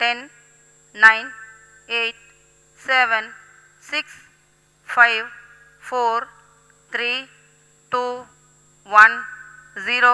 10, 9, 8, 7, 6, 5, 4, 3, 2, 1, 0.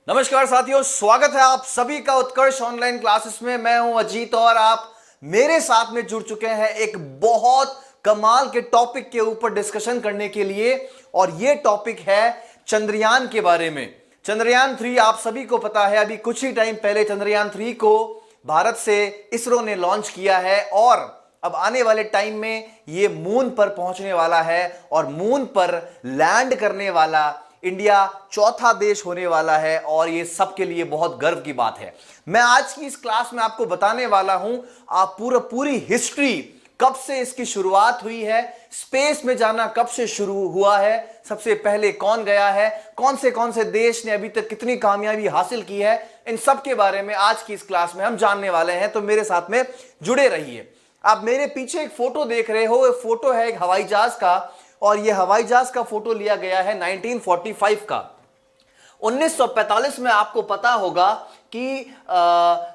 नमस्कार साथियों, स्वागत है आप सभी का उत्कर्ष ऑनलाइन क्लासेस में। मैं हूं अजीत और आप मेरे साथ में जुड़ चुके हैं एक बहुत कमाल के टॉपिक के ऊपर डिस्कशन करने के लिए। और यह टॉपिक है चंद्रयान के बारे में। चंद्रयान 3 आप सभी को पता है, अभी कुछ ही टाइम पहले चंद्रयान 3 को भारत से इसरो ने लॉन्च किया है और अब आने वाले टाइम में यह मून पर पहुंचने वाला है और मून पर लैंड करने वाला इंडिया चौथा देश होने वाला है। और ये सबके लिए बहुत गर्व की बात है। मैं आज की इस क्लास में आपको बताने वाला हूं आप पूरी हिस्ट्री, कब से इसकी शुरुआत हुई है, स्पेस में जाना कब से शुरू हुआ है, सबसे पहले कौन गया है, कौन से देश ने अभी तक कितनी कामयाबी हासिल की है, इन सब के बारे में आज की इस क्लास में हम जानने वाले हैं। तो मेरे साथ में जुड़े रहिए। आप मेरे पीछे एक फोटो देख रहे हो, फोटो है एक हवाई जहाज का और यह हवाई जहाज का फोटो लिया गया है 1945 का। 1945 में आपको पता होगा कि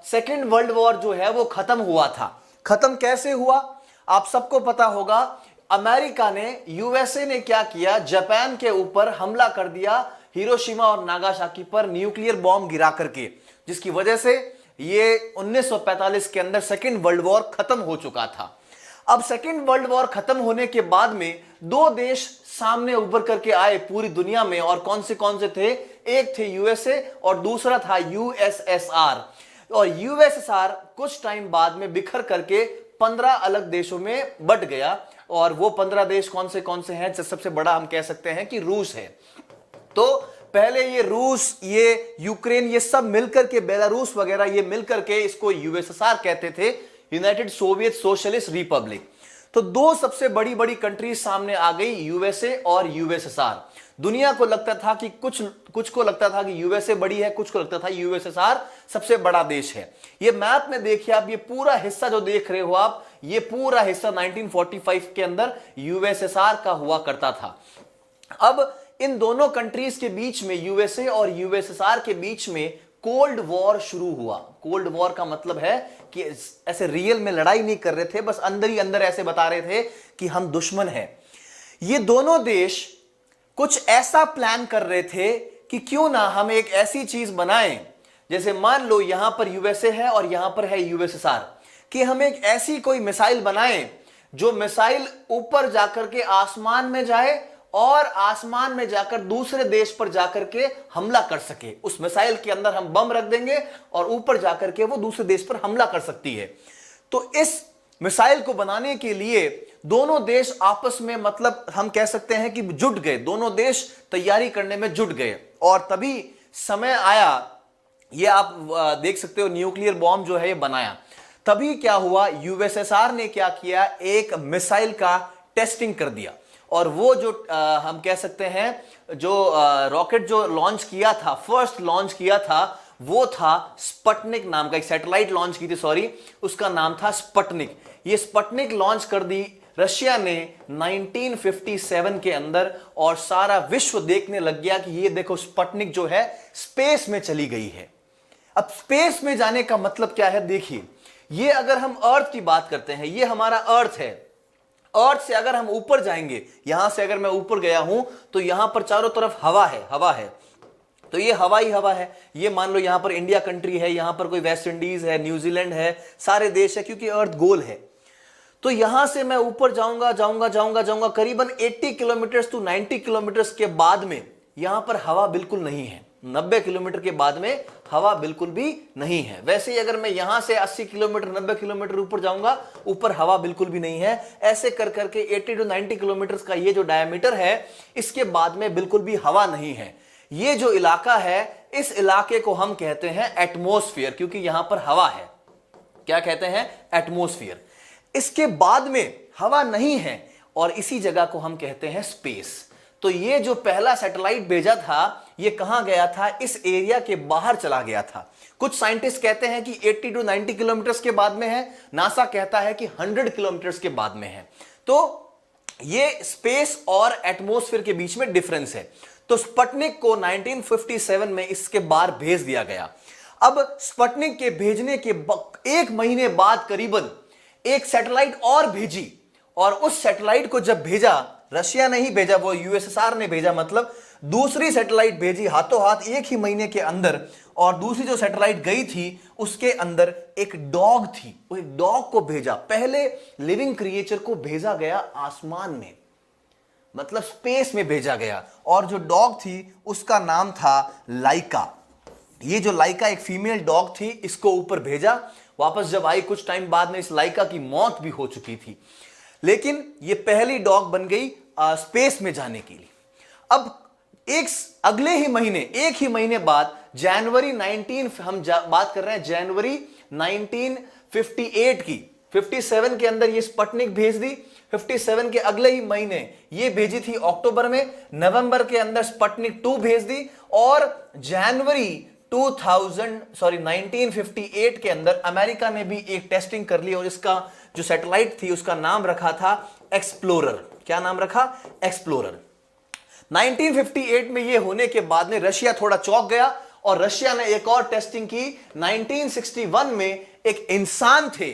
सेकेंड वर्ल्ड वॉर जो है वो खत्म हुआ था। खत्म कैसे हुआ आप सबको पता होगा। अमेरिका ने, यूएसए ने क्या किया, जापान के ऊपर हमला कर दिया हिरोशिमा और नागासाकी पर न्यूक्लियर बॉम्ब गिरा करके, जिसकी वजह से ये 1945 के अंदर सेकेंड वर्ल्ड वॉर खत्म हो चुका था। अब सेकेंड वर्ल्ड वॉर खत्म होने के बाद में दो देश सामने उभर करके आए पूरी दुनिया में। और कौन से थे? एक थे यूएसए और दूसरा था यूएसएसआर। और यूएसएसआर कुछ टाइम बाद में बिखर करके 15 अलग देशों में बट गया। और वो 15 देश कौन से हैं? सबसे बड़ा हम कह सकते हैं कि रूस है। तो पहले ये रूस, ये यूक्रेन, ये सब मिलकर के, बेलारूस वगैरह, ये मिलकर के इसको यूएसएसआर कहते थे, यूनाइटेड सोवियत सोशलिस्ट रिपब्लिक। तो दो सबसे बड़ी बड़ी कंट्रीज सामने आ गई, यूएसए और यूएसएसआर। दुनिया को लगता था कि कुछ को लगता था कि यूएसए बड़ी है, कुछ को लगता था यूएसएसआर सबसे बड़ा देश है। ये मैप में देखिए आप, ये पूरा हिस्सा जो देख रहे हो आप, ये पूरा हिस्सा 1945 के अंदर यूएसएसआर का हुआ करता था। अब इन दोनों कंट्रीज के बीच में, यूएसए और यूएसएसआर के बीच में कोल्ड वॉर शुरू हुआ। कोल्ड वॉर का मतलब है कि ऐसे रियल में लड़ाई नहीं कर रहे थे, बस अंदर ही अंदर ऐसे बता रहे थे कि हम दुश्मन हैं। ये दोनों देश कुछ ऐसा प्लान कर रहे थे कि क्यों ना हम एक ऐसी चीज बनाएं, जैसे मान लो यहां पर यूएसए है और यहां पर है यूएसएसआर, कि हम एक ऐसी कोई मिसाइल बनाएं जो मिसाइल ऊपर जाकर के आसमान में जाए और आसमान में जाकर दूसरे देश पर जाकर के हमला कर सके। उस मिसाइल के अंदर हम बम रख देंगे और ऊपर जाकर के वो दूसरे देश पर हमला कर सकती है। तो इस मिसाइल को बनाने के लिए दोनों देश आपस में, मतलब हम कह सकते हैं कि जुट गए, दोनों देश तैयारी करने में जुट गए। और तभी समय आया, ये आप देख सकते हो, न्यूक्लियर बॉम्ब जो है ये बनाया। तभी क्या हुआ, यूएसएसआर ने क्या किया, एक मिसाइल का टेस्टिंग कर दिया। और वो जो हम कह सकते हैं जो रॉकेट जो लॉन्च किया था, फर्स्ट लॉन्च किया था, वो था स्पटनिक नाम का, एक सैटेलाइट लॉन्च की थी, सॉरी, उसका नाम था स्पटनिक। ये स्पटनिक लॉन्च कर दी रशिया ने 1957 के अंदर। और सारा विश्व देखने लग गया कि ये देखो स्पटनिक जो है स्पेस में चली गई है। अब स्पेस में जाने का मतलब क्या है, देखिए, ये अगर हम अर्थ की बात करते हैं, ये हमारा अर्थ है। अर्थ से अगर हम ऊपर जाएंगे, यहां से अगर मैं ऊपर गया हूं तो यहां पर चारों तरफ हवा है। तो ये हवा ही हवा है। ये मान लो यहां पर इंडिया कंट्री है, यहां पर कोई वेस्ट इंडीज है, न्यूजीलैंड है, सारे देश है, क्योंकि अर्थ गोल है। तो यहां से मैं ऊपर जाऊंगा करीबन 80 किलोमीटर टू 90 किलोमीटर के बाद में यहां पर हवा बिल्कुल नहीं है। 90 किलोमीटर के बाद में हवा बिल्कुल भी नहीं है। वैसे ही अगर मैं यहां से 80 किलोमीटर 90 किलोमीटर ऊपर जाऊंगा, ऊपर हवा बिल्कुल भी नहीं है। ऐसे कर करके 80 टू 90 किलोमीटर का ये जो डायमीटर है, इसके बाद में बिल्कुल भी हवा नहीं है। ये जो इलाका है, इस इलाके को हम कहते हैं एटमॉस्फेयर, क्योंकि यहां पर हवा है। क्या कहते हैं? एटमॉस्फेयर। इसके बाद में हवा नहीं है और इसी जगह को हम कहते हैं स्पेस। तो ये जो पहला सैटेलाइट भेजा था, ये कहां गया था? इस एरिया के बाहर चला गया था। कुछ साइंटिस्ट कहते हैं कि 80 टू 90 किलोमीटर के बाद में है, नासा कहता है कि 100 किलोमीटर के बाद में है। तो ये स्पेस और एटमॉस्फेयर के बीच में डिफरेंस है। तो स्पुतनिक को 1957 में इसके बाहर भेज दिया गया। अब स्पुतनिक के भेजने के एक महीने बाद करीबन एक सैटेलाइट और भेजी, और उस सैटेलाइट को जब भेजा, रशिया ने ही भेजा, वो यूएसएसआर ने भेजा, मतलब दूसरी सैटेलाइट भेजी हाथों हाथ एक ही महीने के अंदर। और दूसरी जो सैटेलाइट गई थी उसके अंदर एक डॉग थी, वो एक डॉग को भेजा। पहले लिविंग क्रिएचर को भेजा गया आसमान में, मतलब स्पेस में भेजा गया, और जो डॉग थी उसका नाम था लाइका। ये जो लाइका एक फीमेल डॉग थी, इसको ऊपर भेजा। वापस जब आई कुछ टाइम बाद में इस लाइका की मौत भी हो चुकी थी, लेकिन ये पहली डॉग बन गई स्पेस में जाने के लिए। अब अगले ही महीने, एक ही महीने बाद जनवरी 19, हम बात कर रहे हैं जनवरी 1958 की, 57 के अंदर ये स्पुतनिक भेज दी। 57 के अगले ही महीने ये भेजी थी अक्टूबर में, नवंबर के अंदर स्पुतनिक 2 भेज दी, और जनवरी 1958 के अंदर अमेरिका ने भी एक टेस्टिंग कर ली, और इसका जो सैटेलाइट थी उसका नाम रखा था एक्सप्लोरर। क्या नाम रखा? एक्सप्लोरर। 1958 में ये होने के बाद में रशिया थोड़ा चौंक गया, और रशिया ने एक और टेस्टिंग की। 1961 में एक इंसान थे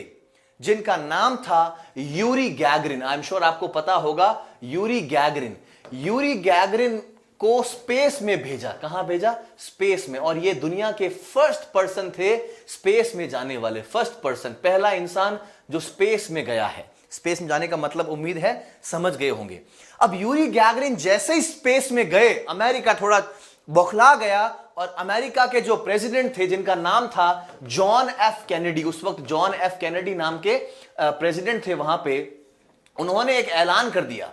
जिनका नाम था Yuri Gagarin. I am sure आपको पता होगा यूरी गैगरिन। यूरी गैगरिन को स्पेस में भेजा। कहां भेजा? स्पेस में। और ये दुनिया के फर्स्ट पर्सन थे स्पेस में जाने वाले, फर्स्ट पर्सन, पहला इंसान जो स्पेस में गया है। स्पेस में जाने का मतलब उम्मीद है समझ गए होंगे। अब यूरी गैगरिन जैसे ही स्पेस में गए, अमेरिका थोड़ा बौखला गया, और अमेरिका के जो प्रेसिडेंट थे जिनका नाम था जॉन एफ कैनेडी, उस वक्त जॉन एफ कैनेडी नाम के प्रेसिडेंट थे वहां पे, उन्होंने एक ऐलान कर दिया।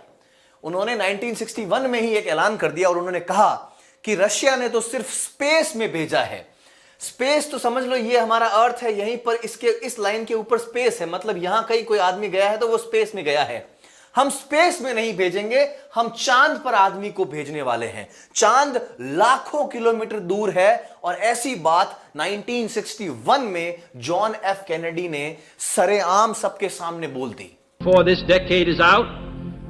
उन्होंने 1961 में ही एक ऐलान कर दिया, और उन्होंने कहा कि रशिया ने तो सिर्फ स्पेस में भेजा है। स्पेस तो समझ लो ये हमारा अर्थ है, यहीं पर इसके इस लाइन के ऊपर स्पेस है, मतलब यहां कहीं कोई आदमी गया है तो वो स्पेस में गया है। हम स्पेस में नहीं भेजेंगे, हम चांद पर आदमी को भेजने वाले हैं। चांद लाखों किलोमीटर दूर है, और ऐसी बात 1961 में जॉन एफ कैनेडी ने सरेआम सबके सामने बोल दी। Before this decade is out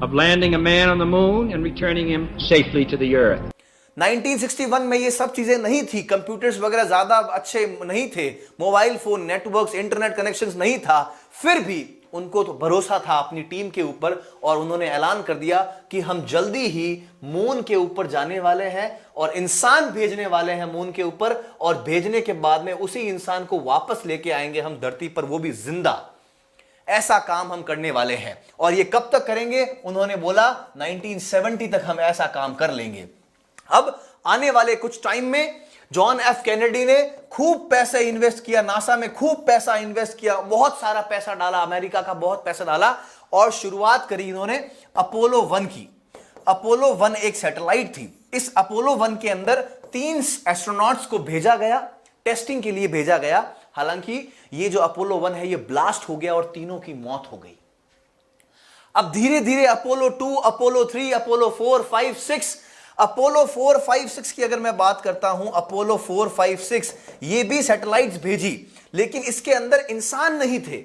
of landing a man on the moon and returning him safely to the earth. 1961 में ये सब चीजें नहीं थी, कंप्यूटर्स वगैरह ज्यादा अच्छे नहीं थे, mobile phone, networks, internet connections नहीं था, फिर भी उनको तो भरोसा था अपनी टीम के ऊपर, और उन्होंने ऐलान कर दिया कि हम जल्दी ही मून के ऊपर जाने वाले हैं, और इंसान भेजने वाले हैं मून के ऊपर, और भेजने के बाद में उसी इंसान को वापस लेके आएंगे हम धरती पर, वो भी जिंदा। ऐसा काम हम करने वाले हैं। और ये कब तक करेंगे? उन्होंने बोला 1970 तक हम ऐसा काम कर लेंगे। अब आने वाले कुछ टाइम में जॉन एफ कैनेडी ने खूब पैसे इन्वेस्ट किया, नासा में खूब पैसा इन्वेस्ट किया, बहुत सारा पैसा डाला, अमेरिका का बहुत पैसा डाला, और शुरुआत करी इन्होंने अपोलो 1 की। अपोलो 1 एक सैटेलाइट थी। इस अपोलो 1 के अंदर 3 एस्ट्रोनॉट्स को भेजा गया, टेस्टिंग के लिए भेजा गया। हालांकि ये जो अपोलो 1 है ये ब्लास्ट हो गया और तीनों की मौत हो गई। अब धीरे धीरे अपोलो 2, अपोलो 3, अपोलो 4, 5, 6, अपोलो 4, 5, 6 की अगर मैं बात करता हूं, अपोलो 4, 5, 6 ये भी सैटेलाइट्स भेजी, लेकिन इसके अंदर इंसान नहीं थे।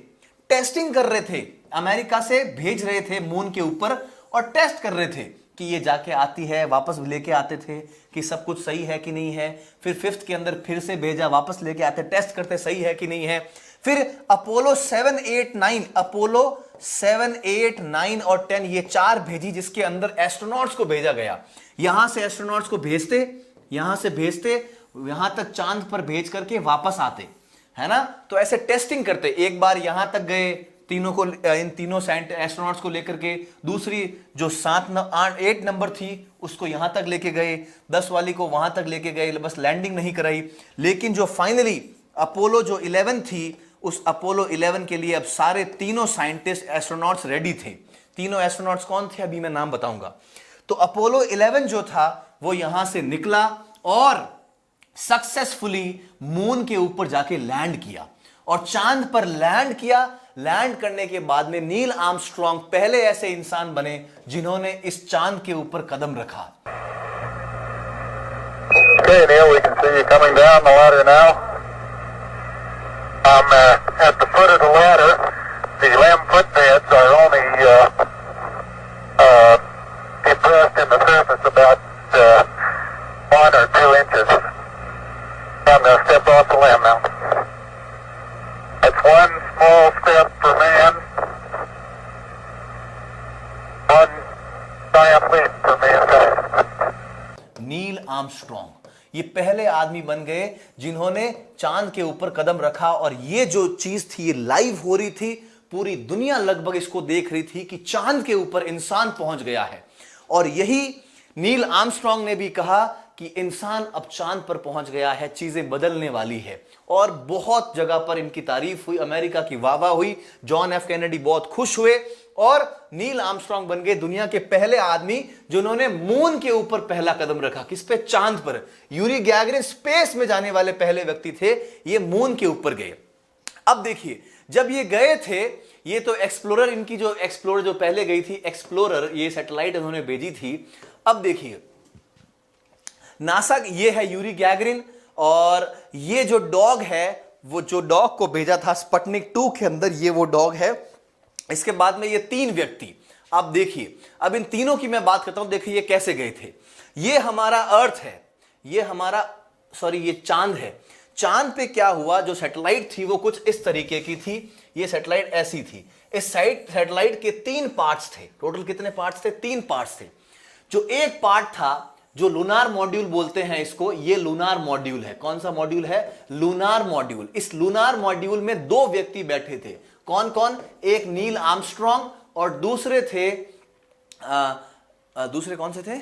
टेस्टिंग कर रहे थे, अमेरिका से भेज रहे थे मून के ऊपर, और टेस्ट कर रहे थे कि ये जाके आती है, वापस लेके आते थे कि सब कुछ सही है कि नहीं है। फिर 5th के अंदर फिर से भेजा, वापस लेके आते, टेस्ट करते सही है कि नहीं है। फिर अपोलो 7, 8, 9, अपोलो 7, 8, 9 और 10 ये 4 भेजी, जिसके अंदर एस्ट्रोनॉट्स को भेजा गया। यहां से एस्ट्रोनॉट्स को भेजते, यहां से भेजते, यहां तक चांद पर भेज करके वापस आते, है ना। तो ऐसे टेस्टिंग करते, एक बार यहां तक गए तीनों को, इन तीनों एस्ट्रोनॉट्स को लेकर के, दूसरी जो 8 नंबर थी उसको यहां तक लेके गए, 10 वाली को वहां तक लेके गए, बस लैंडिंग नहीं कराई। लेकिन जो फाइनली अपोलो जो 11 थी, उस अपोलो 11 के लिए अब सारे तीनों साइंटिस्ट एस्ट्रोनॉट्स रेडी थे। तीनों एस्ट्रोनॉट्स कौन थे अभी मैं नाम बताऊंगा। तो अपोलो 11 जो था वो यहां से निकला और सक्सेसफुली मून के ऊपर जाके लैंड किया और चांद पर लैंड किया। लैंड करने के बाद में नील आर्मस्ट्रॉन्ग पहले ऐसे इंसान बने जिन्होंने इस चांद के ऊपर कदम रखा। Okay, Neil, we can see you coming down the ladder now. I'm at the foot of the ladder. The 11-foot beds are only touching the surface about 1 or 2 inches. I'm going to step off the limb now. It's one small step for man, one giant leap for mankind. Neil Armstrong ये पहले आदमी बन गए जिन्होंने चांद के ऊपर कदम रखा, और ये जो चीज थी ये लाइव हो रही थी, पूरी दुनिया लगभग इसको देख रही थी कि चांद के ऊपर इंसान पहुंच गया है। और यही नील आर्मस्ट्रॉन्ग ने भी कहा कि इंसान अब चांद पर पहुंच गया है, चीजें बदलने वाली है। और बहुत जगह पर इनकी तारीफ हुई, अमेरिका की वाहवाह हुई, जॉन एफ कैनेडी बहुत खुश हुए और नील आर्मस्ट्रॉन्ग बन गए दुनिया के पहले आदमी जिन्होंने मून के ऊपर पहला कदम रखा। किस पे? चांद पर। यूरी गैगरिन स्पेस में जाने वाले पहले व्यक्ति थे, ये मून के ऊपर गए। अब देखिए, जब ये गए थे, ये तो एक्सप्लोरर, इनकी जो एक्सप्लोरर जो पहले गई थी, एक्सप्लोरर, ये सैटेलाइट उन्होंने भेजी थी। अब देखिए नासा, ये है यूरी गैगरिन, और ये जो डॉग है, वो जो डॉग को भेजा था स्पुतनिक 2 के अंदर, ये वो डॉग है। इसके बाद में ये 3 व्यक्ति, आप देखिए, अब इन तीनों की मैं बात करता हूं। देखिए ये कैसे गए थे। ये हमारा अर्थ है, ये हमारा ये चांद है। चांद पे क्या हुआ, जो सैटेलाइट थी वो कुछ इस तरीके की थी। ये सैटेलाइट ऐसी थी। इस सैटेलाइट के 3 पार्ट्स थे। टोटल कितने पार्ट्स थे? 3 पार्ट्स थे। जो एक पार्ट था, जो लूनार मॉड्यूल बोलते हैं इसको, ये लूनार मॉड्यूल है। कौन सा मॉड्यूल है? Lunar module. इस लूनार मॉड्यूल में 2 व्यक्ति बैठे थे। कौन कौन? एक नील आर्मस्ट्रॉन्ग और दूसरे थे दूसरे कौन से थे?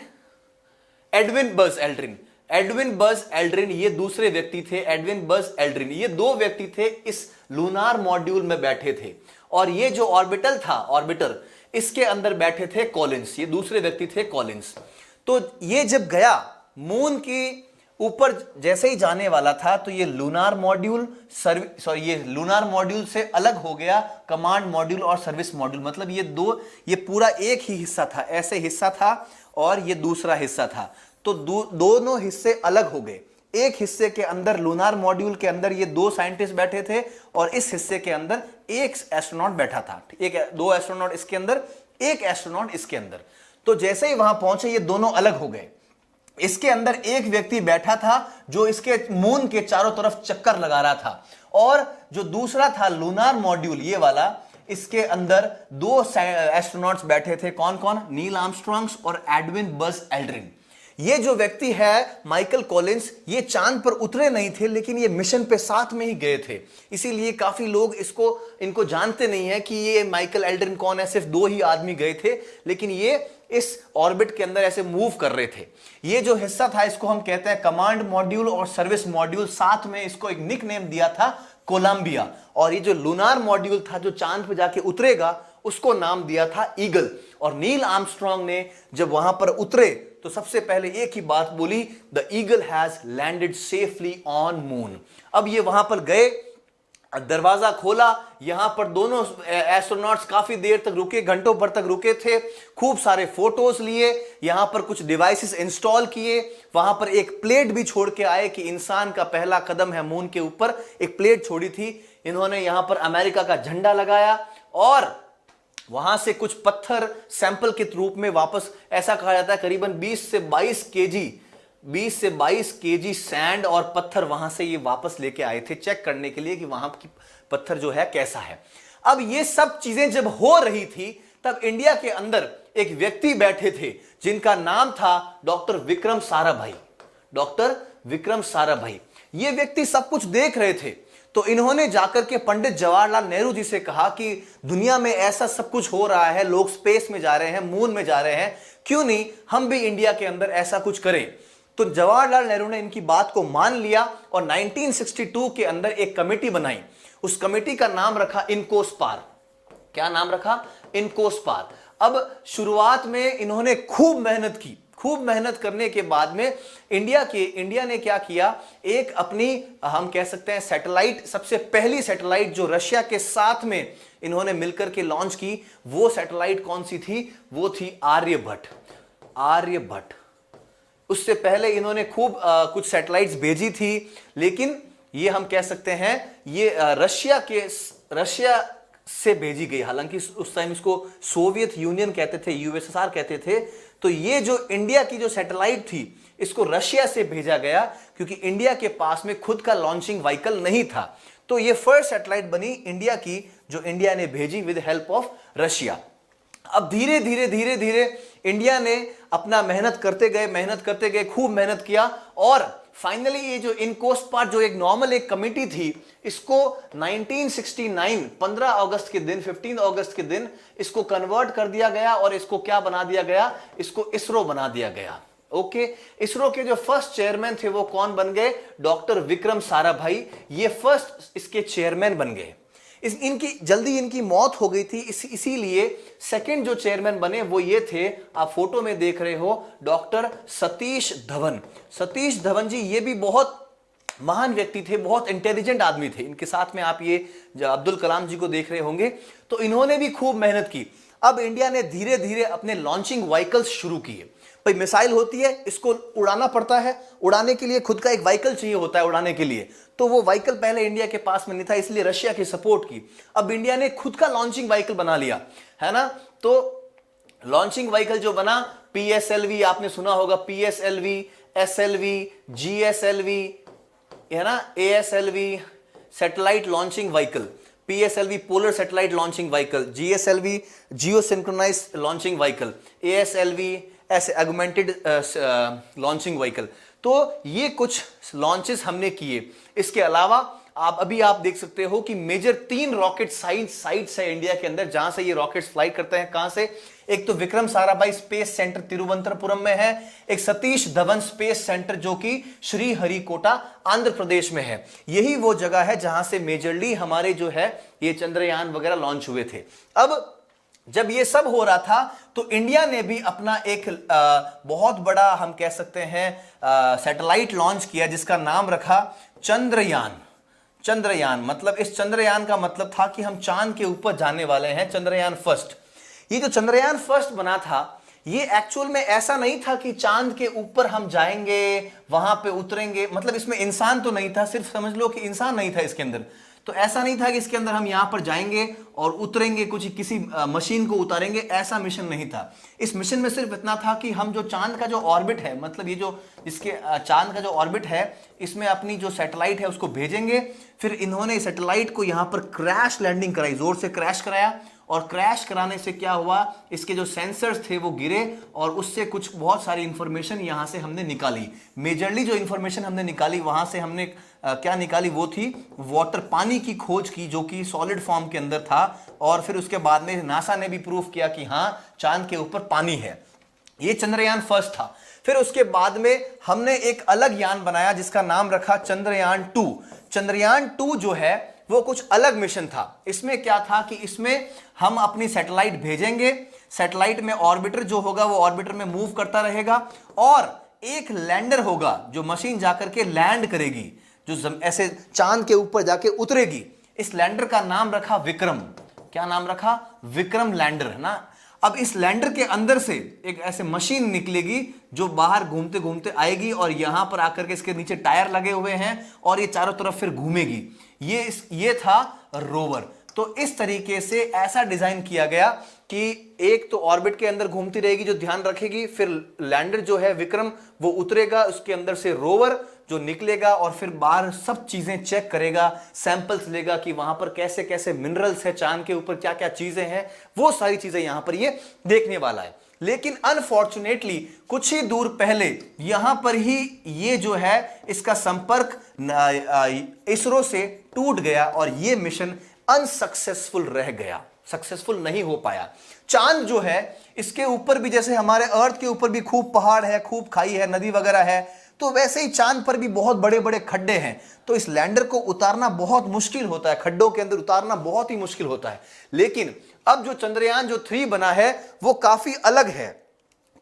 Edwin Buzz Aldrin. Edwin Buzz Aldrin ये दूसरे व्यक्ति थे। एडविन बज एल्ड्रिन ये 2 व्यक्ति थे, इस लूनार मॉड्यूल में बैठे थे। और ये जो ऑर्बिटल था, ऑर्बिटर, इसके अंदर बैठे थे कॉलिंस। ये दूसरे व्यक्ति थे कॉलिंस। तो ये जब गया मून की ऊपर, जैसे ही जाने वाला था, तो ये लूनार मॉड्यूल ये लूनार मॉड्यूल से अलग हो गया कमांड मॉड्यूल और सर्विस मॉड्यूल। मतलब ये पूरा एक ही हिस्सा था, ऐसे हिस्सा था और ये दूसरा हिस्सा था। तो दोनों हिस्से अलग हो गए। एक हिस्से के अंदर, लूनार मॉड्यूल के अंदर, ये 2 साइंटिस्ट बैठे थे और इस हिस्से के अंदर 1 एस्ट्रोनॉट बैठा था। 2 एस्ट्रोनॉट इसके अंदर, 1 एस्ट्रोनॉट इसके अंदर। तो जैसे ही वहां पहुंचे, ये दोनों अलग हो गए। इसके अंदर एक व्यक्ति बैठा था जो इसके मून के चारों तरफ चक्कर लगा रहा था, और जो दूसरा था लूनार मॉड्यूल, ये वाला, इसके अंदर 2 एस्ट्रोनॉट्स बैठे थे। कौन कौन? नील आर्मस्ट्रॉन्ग और एडविन बज एल्ड्रिन। ये जो व्यक्ति है माइकल कॉलिंस, ये चांद पर उतरे नहीं थे, लेकिन ये मिशन पे साथ में ही गए थे। इसीलिए काफी लोग इनको जानते नहीं है कि ये माइकल एल्ड्रिन कौन है। सिर्फ 2 ही आदमी गए थे, लेकिन ये इस ऑर्बिट के अंदर ऐसे मूव कर रहे थे। ये जो हिस्सा था, इसको हम कहते हैं कमांड मॉड्यूल और सर्विस मॉड्यूल। साथ में इसको एक निक नेम दिया था, कोलंबिया। और ये जो लूनार मॉड्यूल था, जो चांद पे जाके उतरेगा, उसको नाम दिया था ईगल। और नील आर्मस्ट्रॉन्ग ने जब वहां पर उतरे, तो सबसे पहले एक ही बात बोली, the eagle has landed safely on moon. अब ये वहां पर गए, दरवाजा खोला, यहां पर दोनों एस्ट्रोनॉट्स काफी देर तक रुके, घंटों भर तक रुके थे। खूब सारे फोटोज लिए, यहां पर कुछ डिवाइसेस इंस्टॉल किए, वहां पर एक प्लेट भी छोड़ के आए कि इंसान का पहला कदम है मून के ऊपर। एक प्लेट छोड़ी थी इन्होंने, यहां पर अमेरिका का झंडा लगाया, और वहां से कुछ पत्थर सैंपल के रूप में वापस, ऐसा कहा जाता है करीबन 20 से 22 केजी सैंड और पत्थर वहां से ये वापस लेके आए थे, चेक करने के लिए कि वहां की पत्थर जो है कैसा है। अब ये सब चीजें जब हो रही थी, तब इंडिया के अंदर एक व्यक्ति बैठे थे जिनका नाम था डॉक्टर विक्रम साराभाई। डॉक्टर विक्रम साराभाई, ये व्यक्ति सब कुछ देख रहे थे। तो इन्होंने जाकर के पंडित जवाहरलाल नेहरू जी से कहा कि दुनिया में ऐसा सब कुछ हो रहा है, लोग स्पेस में जा रहे हैं, मून में जा रहे हैं, क्यों नहीं हम भी इंडिया के अंदर ऐसा कुछ करें। तो जवाहरलाल नेहरू ने इनकी बात को मान लिया और 1962 के अंदर एक कमेटी बनाई। उस कमेटी का नाम रखा इनकोस्पार। क्या नाम रखा? इनकोस्पार। अब शुरुआत में इन्होंने खूब मेहनत की। खूब मेहनत करने के बाद में इंडिया ने क्या किया, एक अपनी हम कह सकते हैं सैटेलाइट, सबसे पहली सैटेलाइट जो रशिया के साथ में इन्होंने मिलकर के लॉन्च की, वो सैटेलाइट कौन सी थी? वो थी आर्यभट्ट। आर्यभट्ट। उससे पहले इन्होंने खूब कुछ सैटेलाइट्स भेजी थी, लेकिन ये हम कह सकते हैं ये रशिया से भेजी गई। हालांकि उस टाइम इसको सोवियत यूनियन कहते थे, यूएसएसआर कहते थे। तो ये जो इंडिया की जो सैटेलाइट थी इसको रशिया से भेजा गया, क्योंकि इंडिया के पास में खुद का लॉन्चिंग व्हीकल नहीं था। तो ये फर्स्ट सैटेलाइट बनी इंडिया की, जो इंडिया ने भेजी विद हेल्प ऑफ रशिया। अब धीरे धीरे धीरे धीरे इंडिया ने अपना मेहनत करते गए, खूब मेहनत किया, और फाइनली ये जो इनकोस्पार्ट जो एक नॉर्मल एक कमिटी थी, इसको 1969 15 अगस्त के दिन इसको कन्वर्ट कर दिया गया, और इसको क्या बना दिया गया, इसको इसरो बना दिया गया। ओके, इसरो के जो फर्स्ट चेयरमैन थे वो कौन बन गए, डॉक्टर विक्रम साराभाई, ये फर्स्ट इसके चेयरमैन बन गए। इनकी जल्दी इनकी मौत हो गई थी, इसीलिए सेकंड जो चेयरमैन बने वो ये थे, आप फोटो में देख रहे हो, डॉक्टर सतीश धवन। सतीश धवन जी ये भी बहुत महान व्यक्ति थे, बहुत इंटेलिजेंट आदमी थे। इनके साथ में आप ये अब्दुल कलाम जी को देख रहे होंगे, तो इन्होंने भी खूब मेहनत की। अब इंडिया ने धीरे धीरे अपने लॉन्चिंग व्हीकल्स शुरू किए। भाई मिसाइल होती है, इसको उड़ाना पड़ता है, उड़ाने के लिए खुद का एक व्हीकल चाहिए होता है उड़ाने के लिए। तो वो व्हीकल पहले इंडिया के पास में नहीं था, इसलिए रशिया की सपोर्ट की। अब इंडिया ने खुद का लॉन्चिंग व्हीकल बना लिया, है ना। तो लॉन्चिंग व्हीकल जो बना, PSLV आपने सुना होगा, PSLV, SLV, GSLV, है ना, ASLV satellite launching vehicle, PSLV polar satellite launching vehicle, GSLV जियो सिंक्रोनाइज लॉन्चिंग व्हीकल, ASLV ऐसे ऑगमेंटेड लॉन्चिंग व्हीकल। तो ये कुछ लॉन्चेस हमने किए। इसके अलावा आप देख सकते हो कि मेजर 3 रॉकेट साइट्स है इंडिया के अंदर, जहां से ये रॉकेट्स फ्लाई करते हैं। कहां से, एक तो विक्रम साराभाई स्पेस सेंटर तिरुवनंतपुरम में है, एक सतीश धवन स्पेस सेंटर जो कि श्रीहरिकोटा आंध्र प्रदेश में है। यही वो जगह है जहां से मेजरली हमारे जो है ये चंद्रयान वगैरह लॉन्च हुए थे। अब जब ये सब हो रहा था तो इंडिया ने भी अपना एक बहुत बड़ा हम कह सकते हैं सैटेलाइट लॉन्च किया, जिसका नाम रखा चंद्रयान। मतलब इस चंद्रयान का मतलब था कि हम चांद के ऊपर जाने वाले हैं, चंद्रयान फर्स्ट। ये जो चंद्रयान फर्स्ट बना था, ये एक्चुअल में ऐसा नहीं था कि चांद के ऊपर हम जाएंगे, वहां पे उतरेंगे। मतलब इसमें इंसान तो नहीं था, सिर्फ समझ लो कि इंसान नहीं था इसके अंदर। तो ऐसा नहीं था कि इसके अंदर हम यहां पर जाएंगे और उतरेंगे, किसी मशीन को उतारेंगे, ऐसा मिशन नहीं था। इस मिशन में सिर्फ इतना था कि हम जो चांद का जो ऑर्बिट है, मतलब ये जो इसके चांद का जो ऑर्बिट है, इसमें अपनी जो सैटेलाइट है उसको भेजेंगे। फिर इन्होंने सैटेलाइट को यहां पर क्रैश लैंडिंग कराई, जोर से क्रैश कराया, और क्रैश कराने से क्या हुआ, इसके जो सेंसर्स थे वो गिरे, और उससे कुछ बहुत सारी इंफॉर्मेशन यहां से हमने निकाली। मेजरली जो इंफॉर्मेशन हमने निकाली वहां से हमने क्या निकाली, वो थी वाटर, पानी की खोज की, जो कि सॉलिड फॉर्म के अंदर था। और फिर उसके बाद में नासा ने भी प्रूफ किया कि हाँ, चांद के ऊपर पानी है। ये चंद्रयान फर्स्ट था। फिर उसके बाद में हमने एक अलग यान बनाया जिसका नाम रखा चंद्रयान 2। चंद्रयान 2 जो है वो कुछ अलग मिशन था। इसमें क्या था कि इसमें हम अपनी सैटेलाइट भेजेंगे, सैटेलाइट में ऑर्बिटर जो होगा वो ऑर्बिटर में मूव करता रहेगा, और एक लैंडर होगा जो मशीन जाकर के लैंड करेगी, जो ऐसे चांद के ऊपर जाके उतरेगी। इस लैंडर का नाम रखा विक्रम। क्या नाम रखा, विक्रम लैंडर, है ना। अब इस लैंडर के अंदर से एक ऐसे मशीन निकलेगी जो बाहर घूमते घूमते आएगी, और यहां पर आकर के इसके नीचे टायर लगे हुए हैं, और ये चारों तरफ फिर घूमेगी। ये था रोवर। तो इस तरीके से ऐसा डिजाइन किया गया कि एक तो ऑर्बिट के अंदर घूमती रहेगी जो ध्यान रखेगी, फिर लैंडर जो है विक्रम वो उतरेगा, उसके अंदर से रोवर जो निकलेगा और फिर बाहर सब चीजें चेक करेगा, सैंपल्स लेगा कि वहां पर कैसे कैसे मिनरल्स है, चांद के ऊपर क्या क्या चीजें हैं, वो सारी चीजें यहां पर ये देखने वाला है। लेकिन अनफॉर्चुनेटली कुछ ही दूर पहले यहां पर ही ये जो है इसका संपर्क इसरो से टूट गया, और ये मिशन अनसक्सेसफुल रह गया, सक्सेसफुल नहीं हो पाया। चांद जो है इसके ऊपर भी, जैसे हमारे अर्थ के ऊपर भी खूब पहाड़ है, खूब खाई है, नदी वगैरह है, तो वैसे ही चांद पर भी बहुत बड़े बड़े खड्डे हैं। तो इस लैंडर को उतारना बहुत मुश्किल होता है, खड्डों के अंदर उतारना बहुत ही मुश्किल होता है। लेकिन अब जो चंद्रयान जो 3 बना है वो काफी अलग है।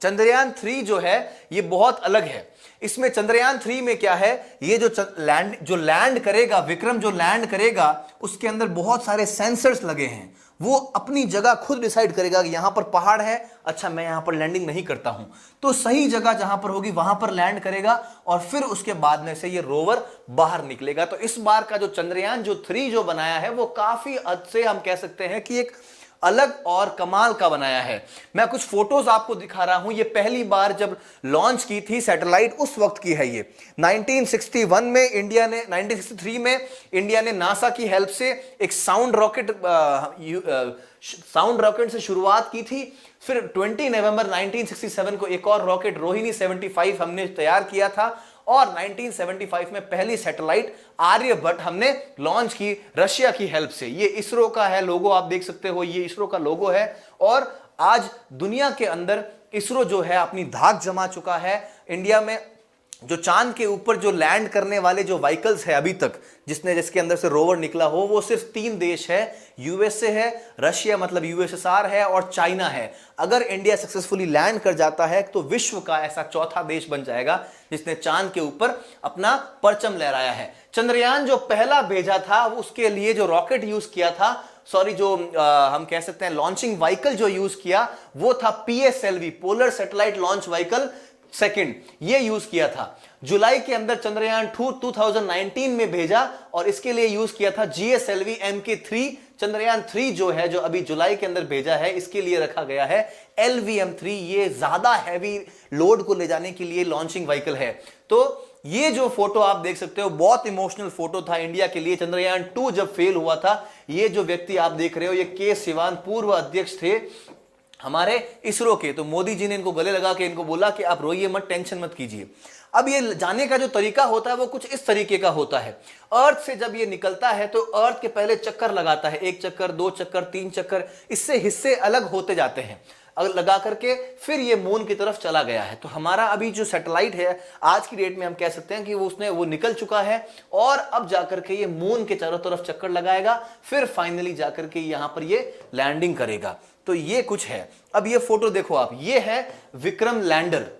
चंद्रयान 3 जो है ये बहुत अलग है। इसमें चंद्रयान 3 में क्या है, ये जो लैंड करेगा, विक्रम जो लैंड करेगा, उसके अंदर बहुत सारे सेंसर्स लगे हैं, वो अपनी जगह खुद डिसाइड करेगा कि यहां पर पहाड़ है, अच्छा मैं यहां पर लैंडिंग नहीं करता हूं, तो सही जगह जहां पर होगी वहां पर लैंड करेगा और फिर उसके बाद में से ये रोवर बाहर निकलेगा। तो इस बार का जो चंद्रयान जो 3 जो बनाया है वो काफी हद से हम कह सकते हैं कि एक अलग और कमाल का बनाया है। मैं कुछ फोटोज आपको दिखा रहा हूं। ये पहली बार जब लॉन्च की थी सैटेलाइट उस वक्त की है ये 1961 में इंडिया ने 1963 में इंडिया ने नासा की हेल्प से एक साउंड रॉकेट से शुरुआत की थी। फिर 20 नवंबर 1967 को एक और रॉकेट रोहिणी 75 हमने तैयार किया था और 1975 में पहली सैटेलाइट आर्यभट्ट हमने लॉन्च की रशिया की हेल्प से। ये इसरो का है लोगो, आप देख सकते हो, ये इसरो का लोगो है। और आज दुनिया के अंदर इसरो जो है अपनी धाक जमा चुका है। इंडिया में जो चांद के ऊपर जो लैंड करने वाले जो व्हीकल्स है अभी तक जिसके अंदर से रोवर निकला हो वो सिर्फ 3 देश है, यूएसए है, रशिया मतलब यूएसएसआर है और चाइना है। अगर इंडिया सक्सेसफुली लैंड कर जाता है तो विश्व का ऐसा चौथा देश बन जाएगा जिसने चांद के ऊपर अपना परचम लहराया है। चंद्रयान जो पहला भेजा था उसके लिए जो रॉकेट यूज किया था, जो हम कह सकते हैं लॉन्चिंग व्हीकल जो यूज किया वो था PSLV, polar satellite launch vehicle second, ये यूज किया था। जुलाई के अंदर चंद्रयान 2 2019 में भेजा और इसके लिए यूज किया था GSLV Mk3। चंद्रयान 3 जो है जो अभी जुलाई के अंदर भेजा है इसके लिए रखा गया है LVM3। ये ज्यादा हैवी लोड को ले जाने के लिए लॉन्चिंग व्हीकल है। तो ये जो फोटो आप देख सकते हो बहुत इमोशनल फोटो था इंडिया के लिए। चंद्रयान 2 जब फेल हुआ था, ये जो व्यक्ति आप देख रहे हो ये के सिवान पूर्व अध्यक्ष थे हमारे इसरो के। तो मोदी जी ने इनको गले लगा के इनको बोला कि आप रोइए मत, टेंशन मत कीजिए। अब ये जाने का जो तरीका होता है वो कुछ इस तरीके का होता है। अर्थ से जब ये निकलता है तो अर्थ के पहले चक्कर लगाता है, 1 चक्कर, 2 चक्कर, 3 चक्कर, इससे हिस्से अलग होते जाते हैं लगा करके फिर ये मून की तरफ चला गया है। तो हमारा अभी जो सैटेलाइट है आज की डेट में हम कह सकते हैं कि वो निकल चुका है और अब जाकर के ये मून के चारों तरफ चक्कर लगाएगा, फिर फाइनली जाकर के यहां पर ये लैंडिंग करेगा। तो ये कुछ है। अब ये फोटो देखो आप, ये है विक्रम लैंडर।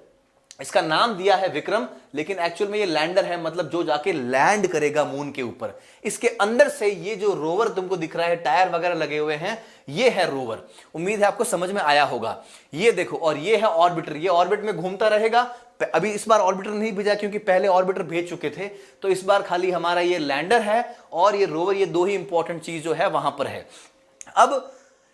इसका नाम दिया है विक्रम लेकिन एक्चुअल में ये लैंडर है, मतलब जो जाके लैंड करेगा मून के ऊपर। इसके अंदर से ये जो रोवर तुमको दिख रहा है, टायर वगैरह लगे हुए हैं, ये है रोवर। उम्मीद है आपको समझ में आया होगा। ये देखो, और ये है ऑर्बिटर, ये ऑर्बिट में घूमता रहेगा। अभी इस बार ऑर्बिटर नहीं भेजा क्योंकि पहले ऑर्बिटर भेज चुके थे, तो इस बार खाली हमारा ये लैंडर है और ये रोवर, ये 2 ही इंपॉर्टेंट चीज जो है वहां पर है। अब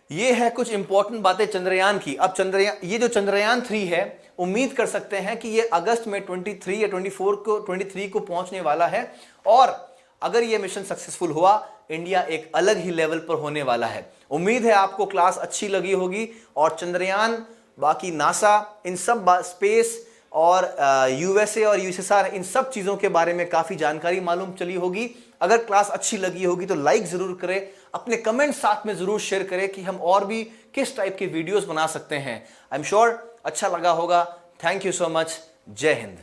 ये है कुछ इंपॉर्टेंट बातें चंद्रयान की। अब ये जो चंद्रयान 3 है, उम्मीद कर सकते हैं कि ये अगस्त में 23 या 23 को पहुंचने वाला है और अगर ये मिशन सक्सेसफुल हुआ इंडिया एक अलग ही लेवल पर होने वाला है। उम्मीद है आपको क्लास अच्छी लगी होगी और चंद्रयान, बाकी नासा, इन सब स्पेस और यूएसए और यूएसएसआर, इन सब चीजों के बारे में काफी जानकारी मालूम चली होगी। अगर क्लास अच्छी लगी होगी तो लाइक जरूर करें, अपने कमेंट साथ में जरूर शेयर करें कि हम और भी किस टाइप के वीडियोस बना सकते हैं। आई एम श्योर अच्छा लगा होगा। Thank you so much. जय हिंद।